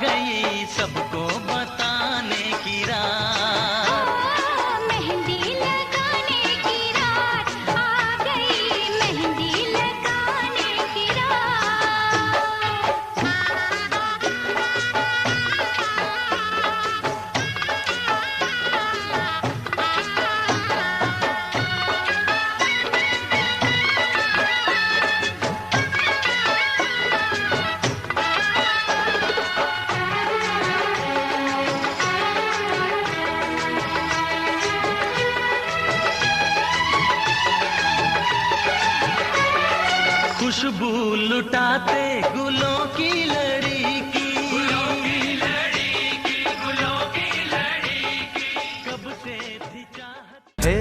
गई सबको बताने की रात। मेहंदी लगाने की रात आ गई, मेहंदी लगाने की खुशबू लुटाते गुलों की लड़ी की, कब से थी चाहत। हे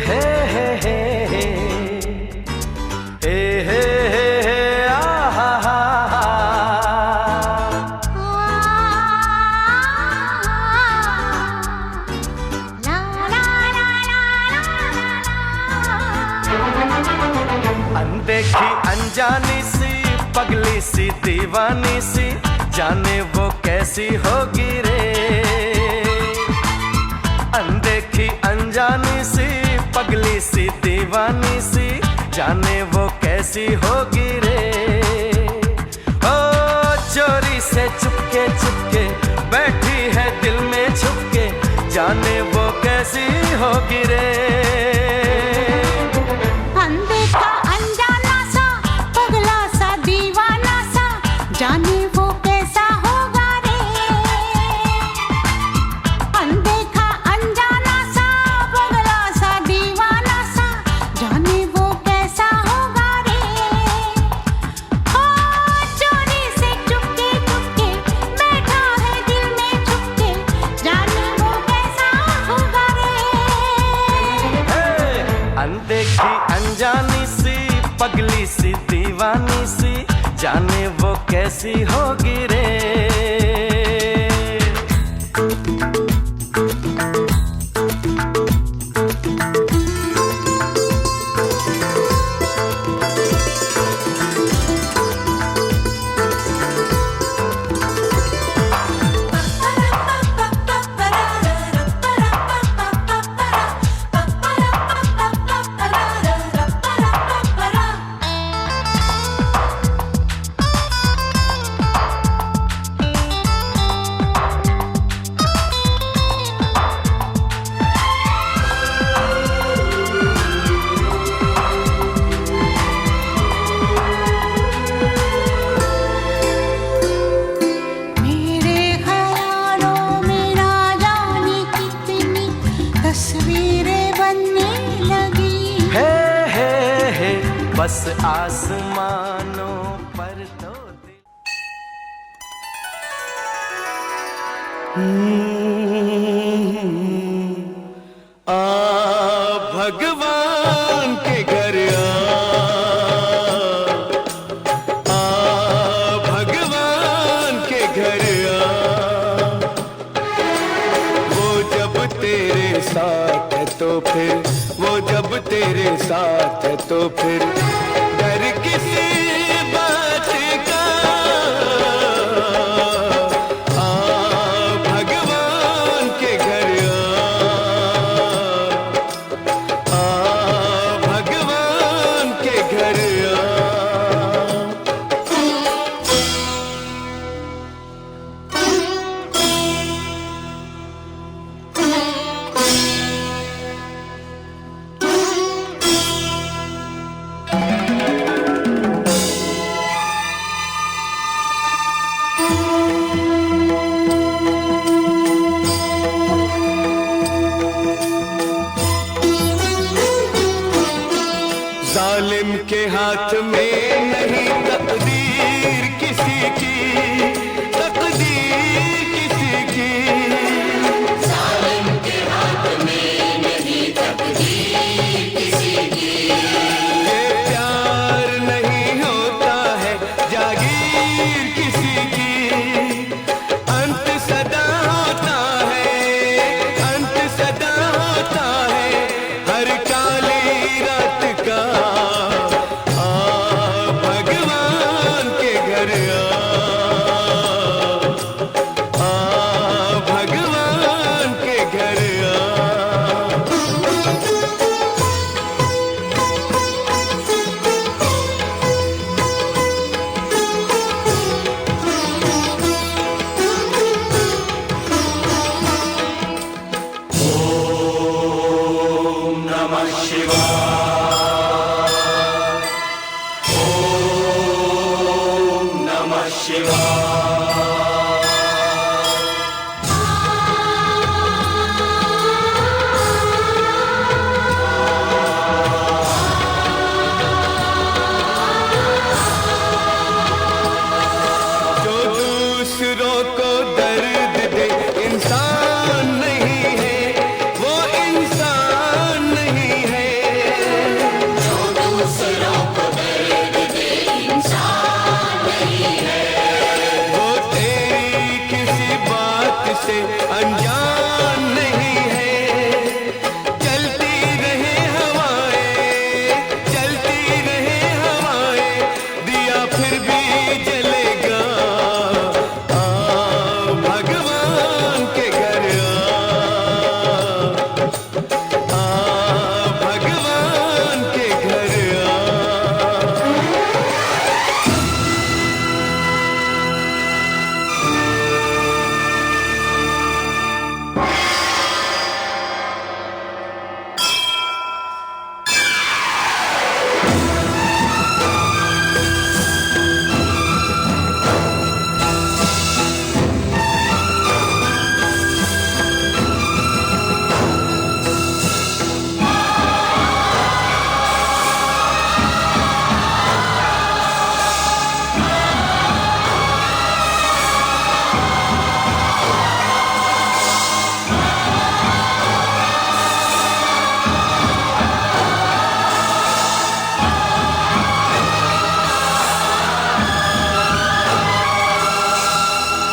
हे हे हे हे हे हे आहा हा हा। अनदेखी अनजानी सी पगली सी दीवानी सी, जाने वो कैसी होगी रे। अनदेखी अनजानी सी पगली सी दीवानी सी, जाने वो कैसी होगी रे। ओ चोरी से चुपके चुपके बैठी है दिल में छुपके, जाने वो कैसी होगी रे। जाने वो कैसा होगा रे। अनदेखा अनजाना सा पगला सा दीवाना सा, जाने वो कैसा होगा रे। ओ चोरी से चुपके चुपके बैठा है दिल में छुपके, जाने वो कैसा होगा रे। अनदेखी अनजानी सी पगली सी दीवानी सी, जाने वो कैसी होगी रे। बस आसमानों पर तो आ भगवान के घर आ भगवान के घर वो जब तेरे साथ है तो फिर, वो जब तेरे साथ है तो फिर डर किसी बात का। आ भगवान के घर आ भगवान के घर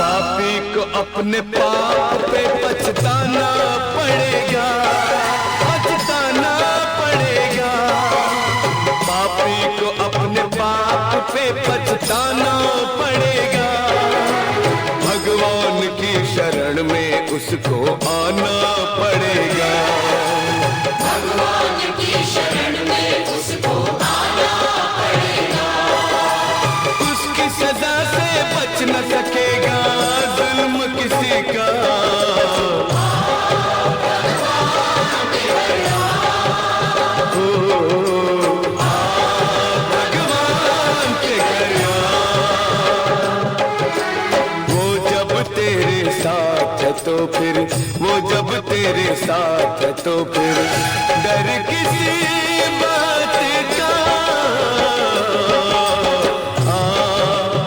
पापी को अपने पाप पे पछताना पड़ेगा, पछताना पड़ेगा। पापी को अपने पाप पे पछताना पड़ेगा। भगवान की शरण में उसको आना पड़ेगा। भगवान की शरण में उसको आना पड़ेगा। उसकी सजा से बच न सकेगा जुल्म किसी का। भगवान के घर वो जब तेरे साथ है तो फिर, वो जब तेरे साथ है तो फिर डर किसी बात का।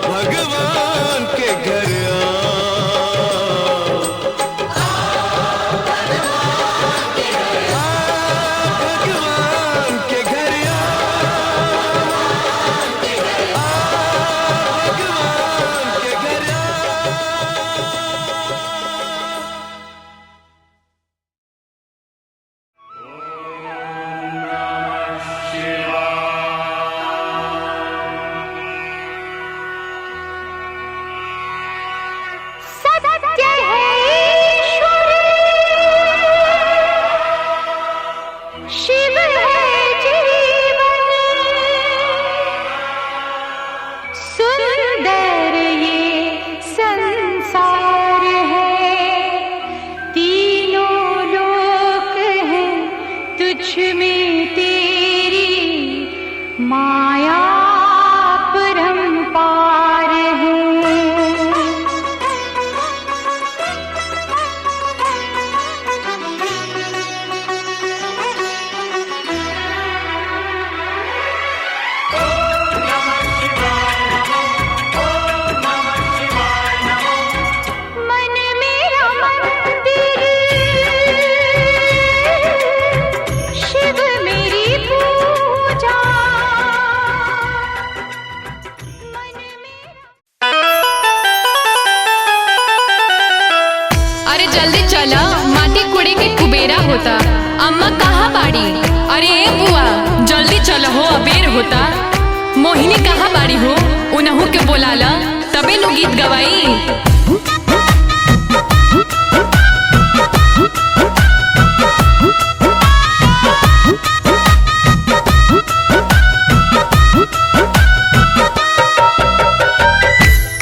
भगवान के घर भगवान के घर भगवान के घर। सत्य है ईश्वर, शिव है जीवन, सुंदर ये संसार है, तीनों लोक हैं तुझ में तेरी माया परंपार है। मन मेरा मंदिर, शिव मेरी पूजा। मन मेरा। अरे जल्दी चला, माटी कुड़ी के कुबेरा होता। अम्मा कहाँ बाड़ी? अरे ए बुआ जल्दी चलो हो, अबेर होता। मोहिनी कहाँ बाड़ी हो? उनहु के बोलाला तबे नु गीत गवाई।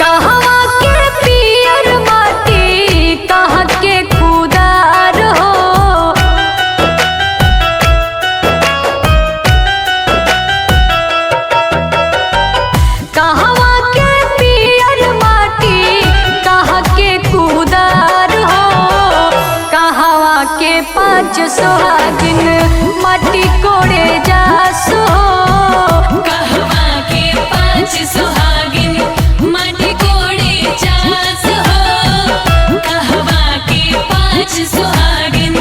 कहवा के पियर माटी, कहाँ के खुदार हो। कहवा के पियर माटी, कहाँ के खुदार हो। कहवा के पाँच सुहागिन माटी कोड़े जासो। कहवा के पाँच सुहागिन माटी कोड़े जास हो। कहवा के पाँच सुहागिन।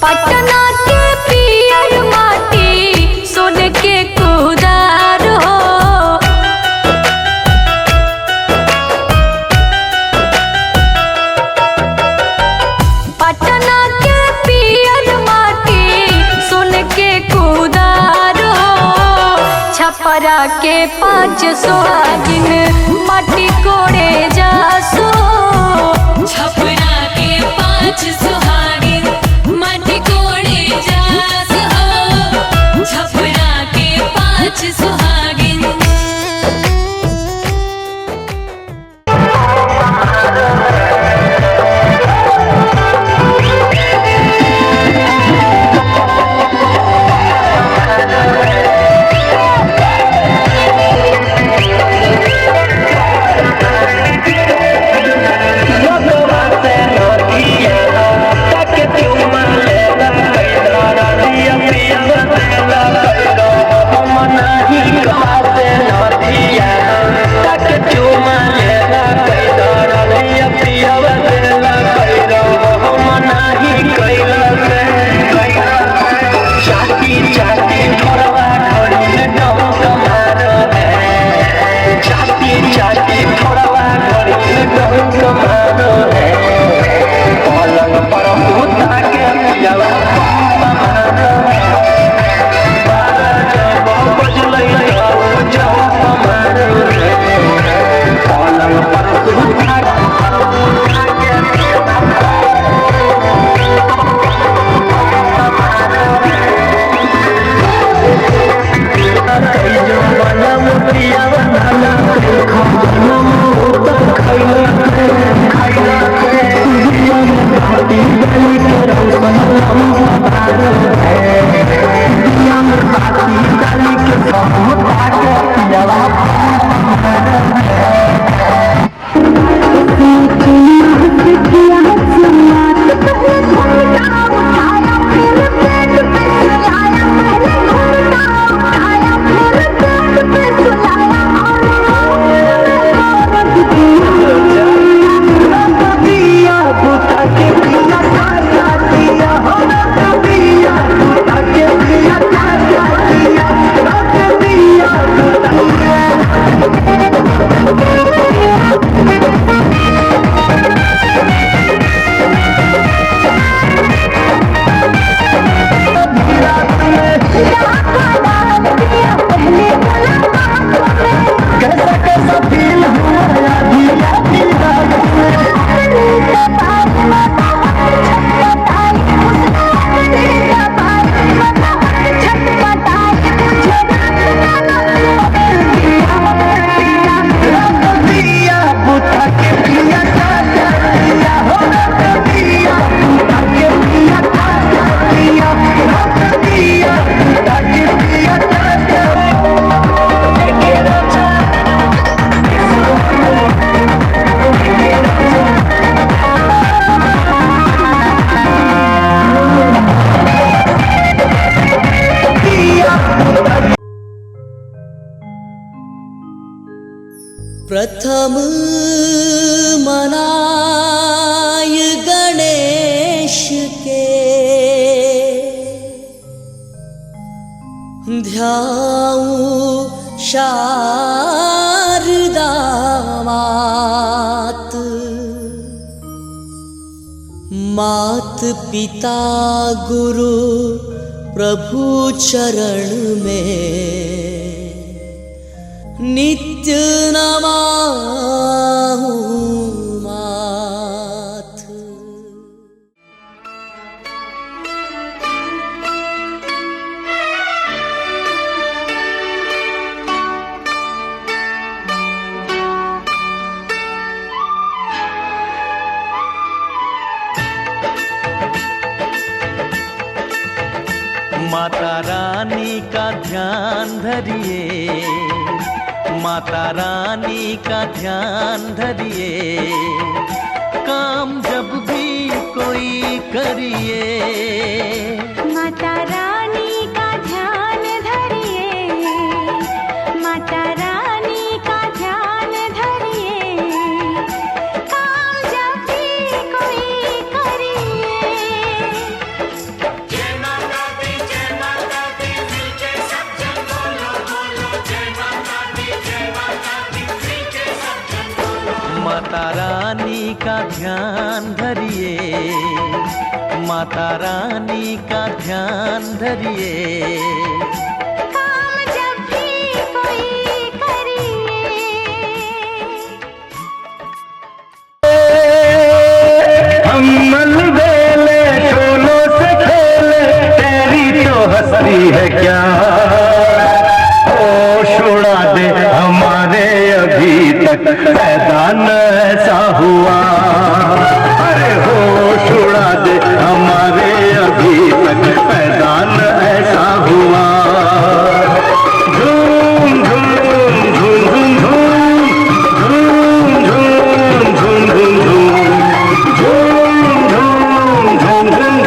पटना के पियर माटी, सोन के कुदार हो। पटना के पियर माटी, सोन के कुदार हो। छपरा के पाँच सुहागिन माटी कोड़े जासो। छपरा के पाँच सुहागिन माटी कोड़े जास हो। छपरा के पाँच सुहागिन। प्रथम मनाय गणेश के ध्याऊं शारदा मात। मात पिता गुरु प्रभु चरण में नित्य नमाहु मात। माता रानी का ध्यान धरिए, माता रानी का ध्यान धरिए, काम जब भी कोई करिए। माता रानी का ध्यान धरिए, माता रानी का ध्यान धरिए, काम जब भी कोई करिए। जय माता दी मिलके सब जन बोलो बोलो जय माता दी मिलके सब जन बोलो। माता रानी का ध्यान धरिए, माता रानी का ध्यान धरिए, काम जब भी कोई करिए। हम अलबेले फूलों से खेले, तेरी तो हंसी है क्या। ओ छुड़ा दे हमारे अभी तक मैदान ऐसा हुआ। अरे हो छुड़ा दे हमारे अभी तक मैदान ऐसा हुआ। झूम झूम झूम झूम झूम झूम झूम झूम झूम झूम झूम।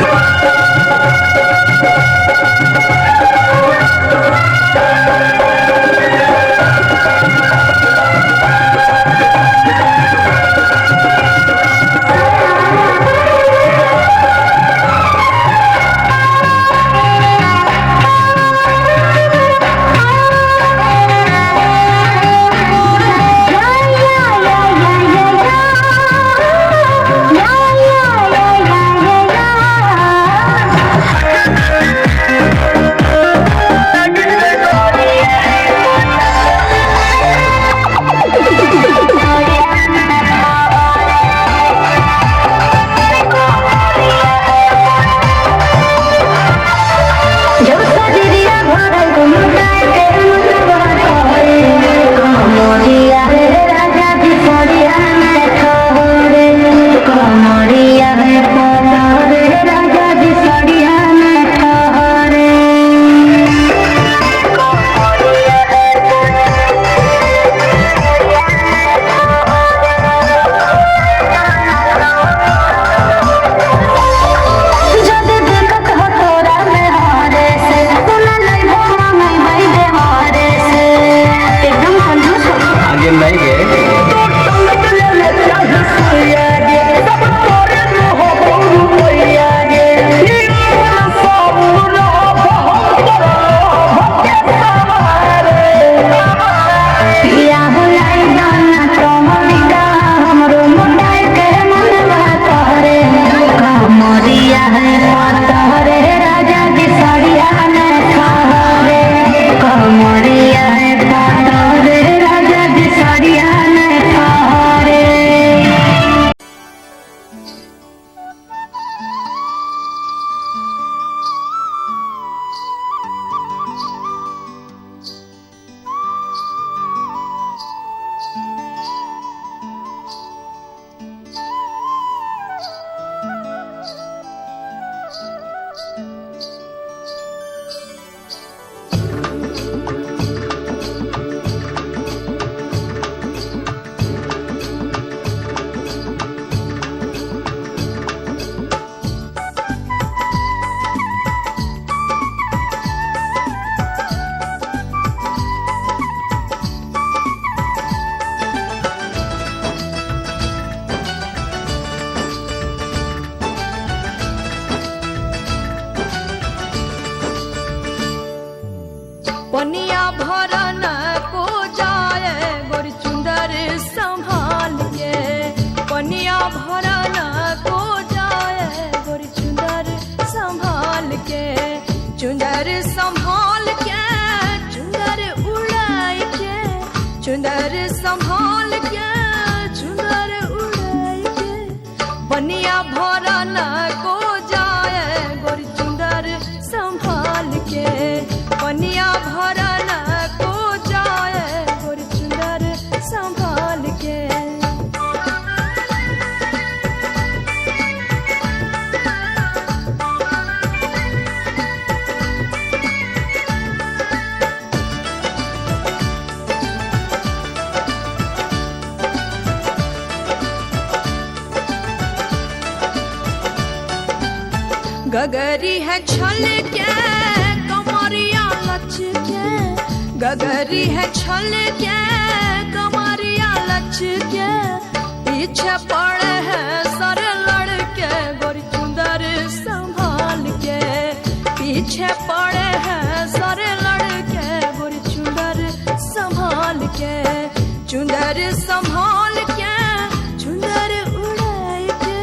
पनिया भरन को जाए गोरी चुंदर संभाल के पनिया भरन को जाए गोरी चुंदर संभाल के चुंदर संभाल के चुंदर उड़ाई के चुंदर संभाल के चुंदर उड़ाई के पनिया भरन को जाए गोरी चुंदर संभाल के पनिया भरन को जाए गोरी चुंदर संभाल के गगरी है छल के कमरिया लच के गगरी है छल के कमरिया लच के पीछे पड़े है सर लड़के गोरी चुंदर संभाल के पीछे पड़े है सर लड़के गोरी चुंदर संभाल के चुंदर संभाल के चुंदर उड़ाई के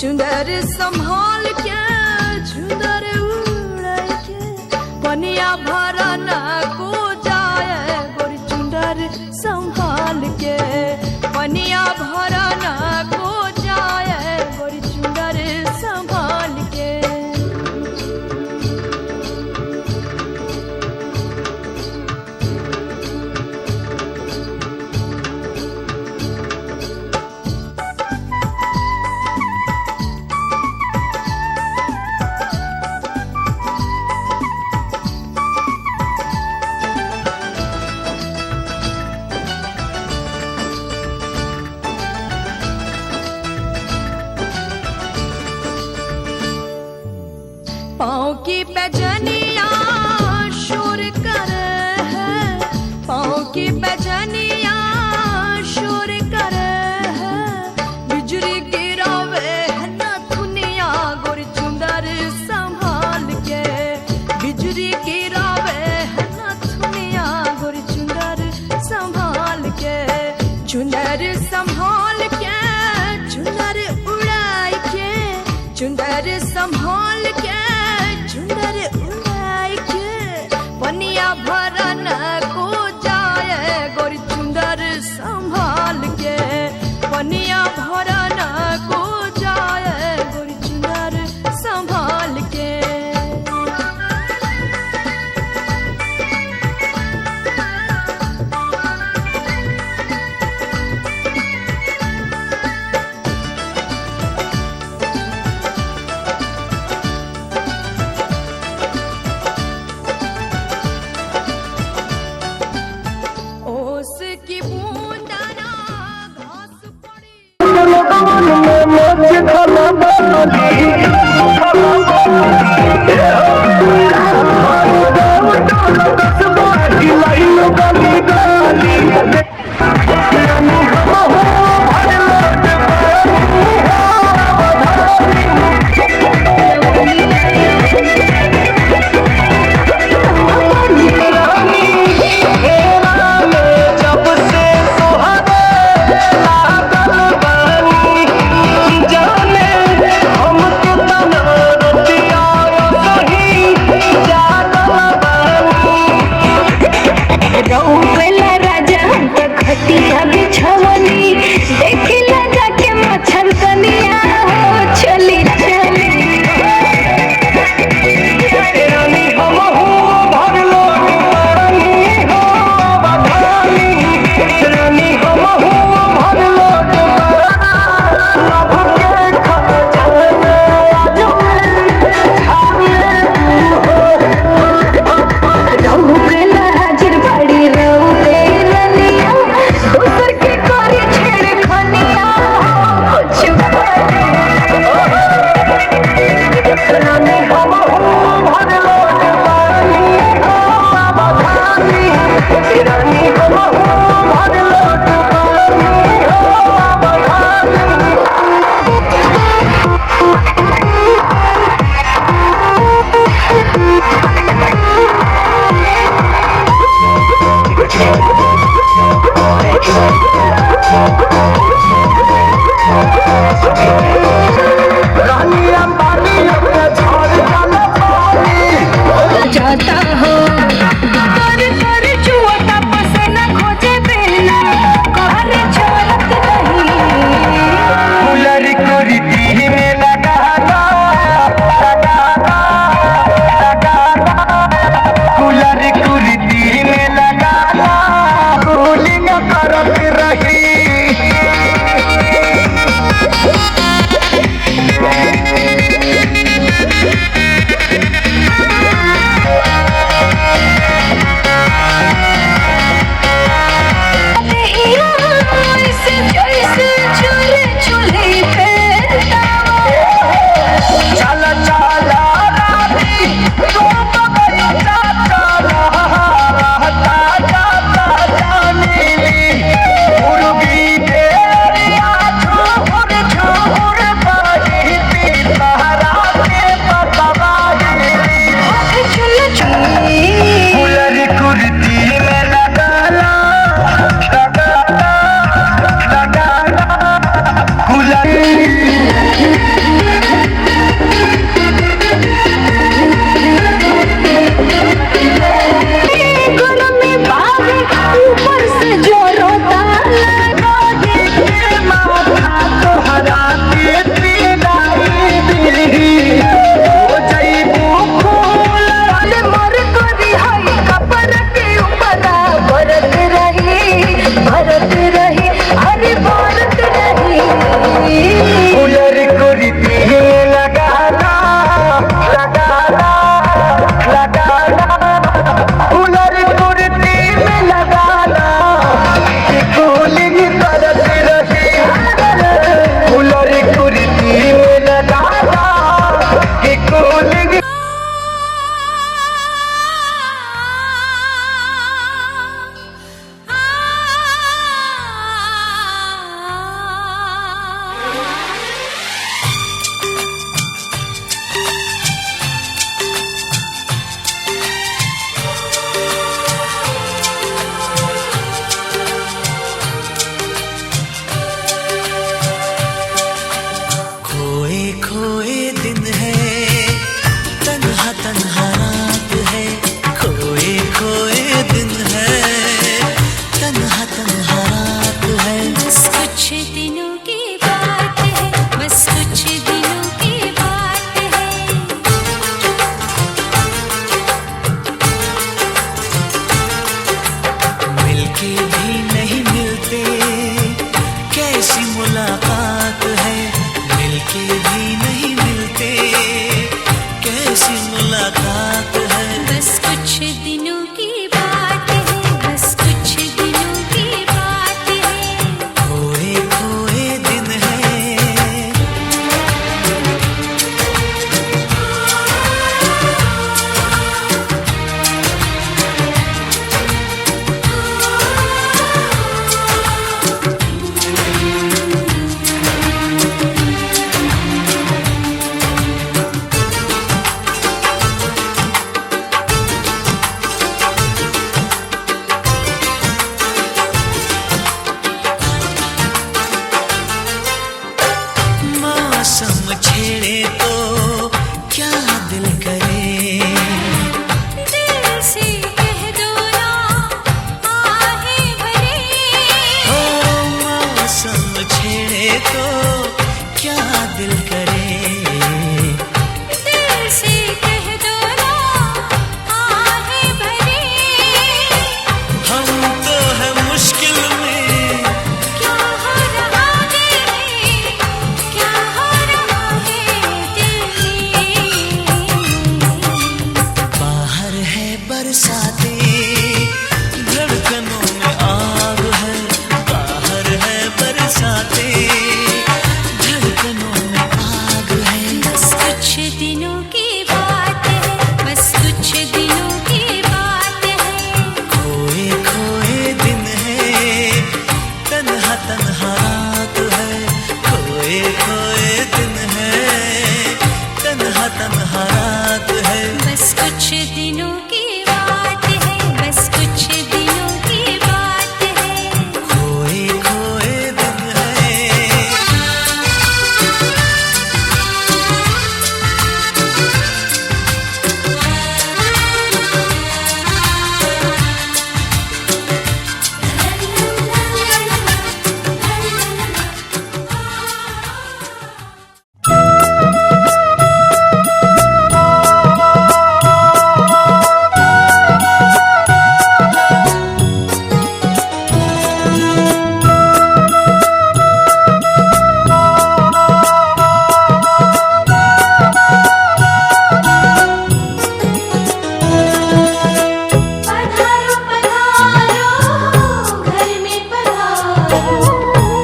चुंदर संभाल के चुंदर उड़ाई के पनिया भरन को जाए गोरी चुंदर संभाल के पनिया भरन को जाए गोरी चुंदर संभाल के पाँव की पैजनिया शोर करे है पाँव की पैजनिया शोर करे है बिजली गिरावे है न दुनिया गोरी चुंदर संभाल के बिजली गिरावे है न दुनिया गोरी चुंदर संभाल के चुंदर संभाल के चुंदर उड़ाई के चुंदर संभाल के चुंदर उड़ाई के पनिया भरन को जाए गोरी चुंदर संभाल के पनिया भरन को जाए गोरी चुंदर संभाल के बरसाती, धड़कनों में आग है, बाहर है बरसाती, धड़कनों में आग है। बस कुछ दिनों की बात है, बस कुछ दिनों की बात है। खोए खोए दिन है, तन्हा तन्हा रात है, खोए खोए दिन है, तन्हा तन्हा रात है। बस कुछ दिनों की बात है, बस कुछ दिनों की बात है। खोए खोए दिन है। पधारो पधारो घर में पधारो,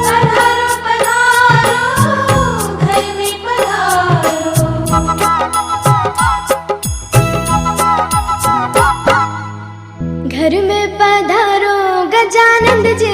पधारो पधारो घर में पधारो। घर में पधारो गजानंद जी,